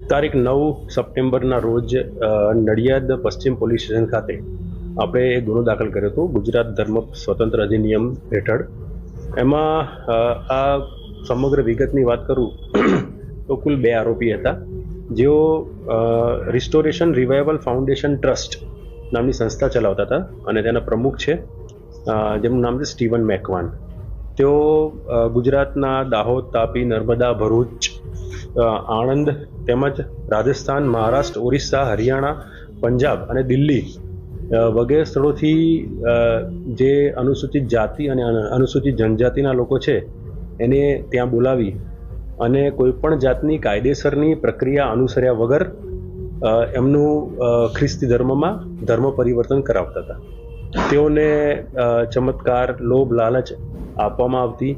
તારીખ 9 સપ્ટેમ્બરના રોજ નડિયાદ પશ્ચિમ પોલીસ સ્ટેશન ખાતે આપણે એક ગુનો દાખલ કર્યો હતો ગુજરાત ધર્મ સ્વતંત્ર અધિનિયમ હેઠળ. એમાં આ સમગ્ર વિગતની વાત કરું તો કુલ 2 આરોપી હતા, જેઓ રિસ્ટોરેશન રિવાઇવલ ફાઉન્ડેશન ટ્રસ્ટ નામની સંસ્થા ચલાવતા હતા અને તેના પ્રમુખ છે જેમનું નામ છે સ્ટીવન મેકવાન. તેઓ ગુજરાતના દાહોદ, તાપી, નર્મદા, ભરૂચ, આણંદ તેમજ રાજસ્થાન, મહારાષ્ટ્ર, ઓરિસ્સા, હરિયાણા, પંજાબ અને દિલ્હી વગેરે સ્થળોથી જે અનુસૂચિત જાતિ અને અનુસૂચિત જનજાતિના લોકો છે એને ત્યાં બોલાવી અને કોઈપણ જાતની કાયદેસરની પ્રક્રિયા અનુસર્યા વગર એમનું ખ્રિસ્તી ધર્મમાં ધર્મ પરિવર્તન કરાવતા હતા. તેઓને ચમત્કાર, લોભ, લાલચ આપવામાં આવતી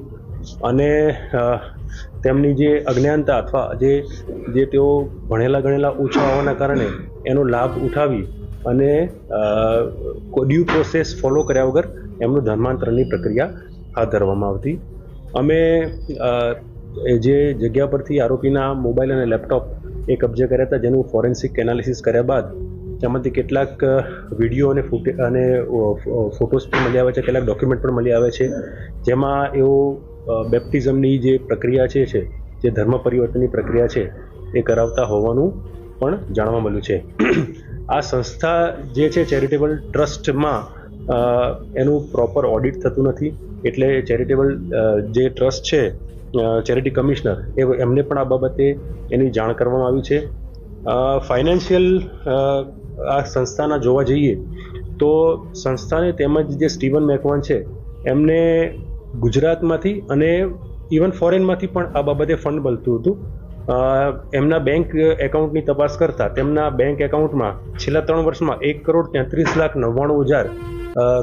અને તેમની જે અજ્ઞાનતા અથવા જે તેઓ ભણેલા ગણેલા ઓછા હોવાના કારણે એનો લાભ ઉઠાવી અને ડ્યુ પ્રોસેસ ફોલો કર્યા વગર એમનું ધર્માંતરણની પ્રક્રિયા હાથ ધરવામાં આવતી. અમે જે જગ્યા પરથી આરોપીના મોબાઈલ અને લેપટોપ એ કબજે કર્યા હતા, જેનું ફોરેન્સિક એનાલિસિસ કર્યા બાદ તેમાંથી કેટલાક વિડીયો અને ફોટોસ પણ મળી આવે છે, કેટલાક ડોક્યુમેન્ટ પણ મળી આવે છે, જેમાં એઓ બેપ્ટિઝમની જે પ્રક્રિયા છે જે ધર્મ પરિવર્તનની પ્રક્રિયા છે એ કરાવતા હોવાનું પણ જાણવા મળ્યું છે. આ સંસ્થા જે છે ચેરિટેબલ ટ્રસ્ટમાં એનું પ્રોપર ઓડિટ થતું નથી, એટલે ચેરિટેબલ જે ટ્રસ્ટ છે ચેરિટી કમિશનર એમને પણ આ બાબતે એની જાણ કરવામાં આવી છે. ફાઇનાન્શિયલ આ સંસ્થાના જોવા જઈએ તો સંસ્થાને તેમજ જે સ્ટીવન મેકવાન છે એમને ગુજરાતમાંથી અને ઇવન ફોરેનમાંથી પણ આ બાબતે ફંડ મળતું હતું. એમના બેંક એકાઉન્ટની તપાસ કરતાં તેમના બેંક એકાઉન્ટમાં છેલ્લા 3 વર્ષમાં 1,33,99,000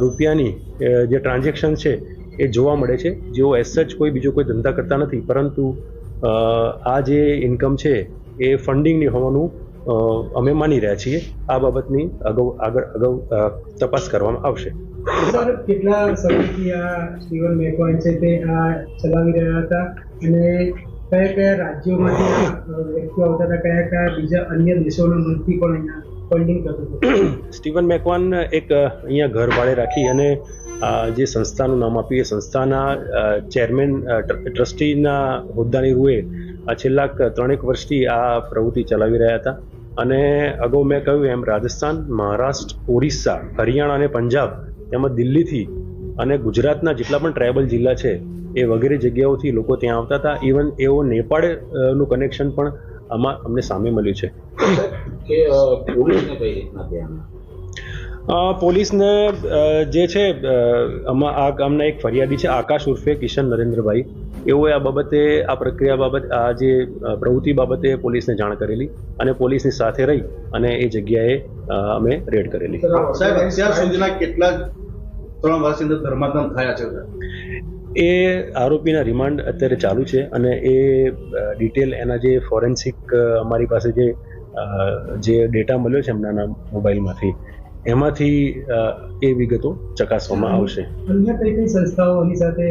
રૂપિયાની જે ટ્રાન્ઝેક્શન છે એ જોવા મળે છે. જેઓ એઝ સચ કોઈ બીજો કોઈ ધંધા કરતા નથી, પરંતુ આ જે ઇન્કમ છે એ ફંડિંગની હોવાનું અમે માની રહ્યા છીએ. આ બાબતની અગાઉ તપાસ કરવામાં આવશે. સર, કેટલા સમયથી આ સ્ટીવન મેકવાન છે તે આ ચલાવી રહ્યા હતા અને કયા રાજ્યોમાંથી વ્યક્તિઓ આવતા હતા, કયા બીજા અન્ય દેશોના મનથી પણ અહીંયા ફંડિંગ થતું હતું? સ્ટીવન મેકવાન એક અહીંયા ઘર ભાડે રાખી અને જે સંસ્થાનું નામ આપ્યું એ સંસ્થાના ચેરમેન ટ્રસ્ટીના હોદ્દાની રૂએ છેલ્લા 3 વર્ષથી આ પ્રવૃત્તિ ચલાવી રહ્યા હતા. અને અગાઉ મેં કહ્યું એમ રાજસ્થાન, મહારાષ્ટ્ર, ઓરિસ્સા, હરિયાણા અને પંજાબ તેમજ દિલ્હીથી અને ગુજરાતના જેટલા પણ ટ્રાયબલ જિલ્લા છે એ વગેરે જગ્યાઓથી લોકો ત્યાં આવતા હતા. ઇવન એવો નેપાળનું કનેક્શન પણ આમાં અમને સામે મળ્યું છે. પોલીસને જે છે આમાં આ ગામના એક ફરિયાદી છે આકાશ ઉર્ફે કિશન નરેન્દ્રભાઈ, એઓએ આ બાબતે આ પ્રક્રિયા બાબત આ જે પ્રવૃત્તિ બાબતે પોલીસને જાણ કરેલી અને પોલીસની સાથે રહી અને એ જગ્યાએ અમે રેડ કરેલી. સાહેબ, અત્યાર સુધીના કેટલા 3 વર્ષની અંદર ધર્માંતરણ થયા છે? એ આરોપીના રિમાન્ડ અત્યારે ચાલુ છે અને એ ડિટેલ એના જે ફોરેન્સિક અમારી પાસે જે ડેટા મળ્યો છે એમના મોબાઈલમાંથી એમાંથી એ વિગતો ચકાસવામાં આવશે. અન્ય કઈ સંસ્થાઓ એની સાથે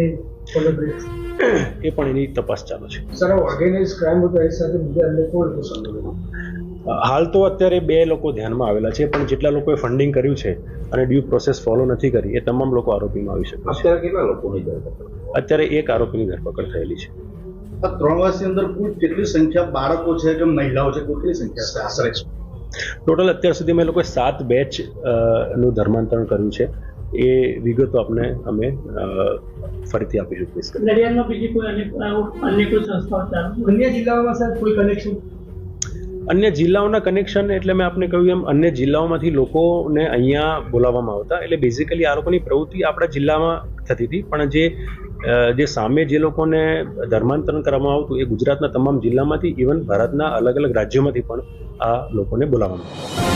એ પણ એની તપાસ ચાલુ છે. સર, ઓર્ગેનાઇઝ ક્રાઇમ હતો એ સાથે બીજા અન્ય કોણ લોકો? હાલ તો અત્યારે 2 લોકો ધ્યાનમાં આવેલા છે, પણ જેટલા લોકોએ ફંડિંગ કર્યું છે અને ડ્યુ પ્રોસેસ ફોલો નથી કરી એ તમામ લોકો આરોપીમાં આવી શકે છે. અત્યારે કેટલા લોકોની ધરપકડ? અત્યારે 1 આરોપીની ધરપકડ થયેલી છે. આ 3 વર્ષની અંદર કુલ કેટલી સંખ્યા બાળકો છે કે મહિલાઓ છે, કેટલી સંખ્યા આશરે છે? ટોટલ અત્યાર સુધી મેં લોકોએ 7 બેચ નું ધર્માંતરણ કર્યું છે. એ વિગતો અમે ફરીથી આપી શકીશું. નડિયાદમાં બીજી કોઈ અન્ય કોઈ સંસ્થાઓ ચાલુ? અન્ય જિલ્લાઓમાં સર કોઈ કનેક્શન? અન્ય જિલ્લાઓના કનેક્શન એટલે મેં આપને કહ્યું એમ અન્ય જિલ્લાઓમાંથી લોકોને અહીંયા બોલાવવામાં આવતા. એટલે બેઝિકલી આ લોકોની પ્રવૃત્તિ આપણા જિલ્લામાં થતી હતી, પણ જે સામે જે લોકોને ધર્માંતરણ કરવામાં આવતું એ ગુજરાતના તમામ જિલ્લામાંથી, ઇવન ભારતના અલગ અલગ રાજ્યોમાંથી પણ આ લોકોને બોલાવવામાં આવતા.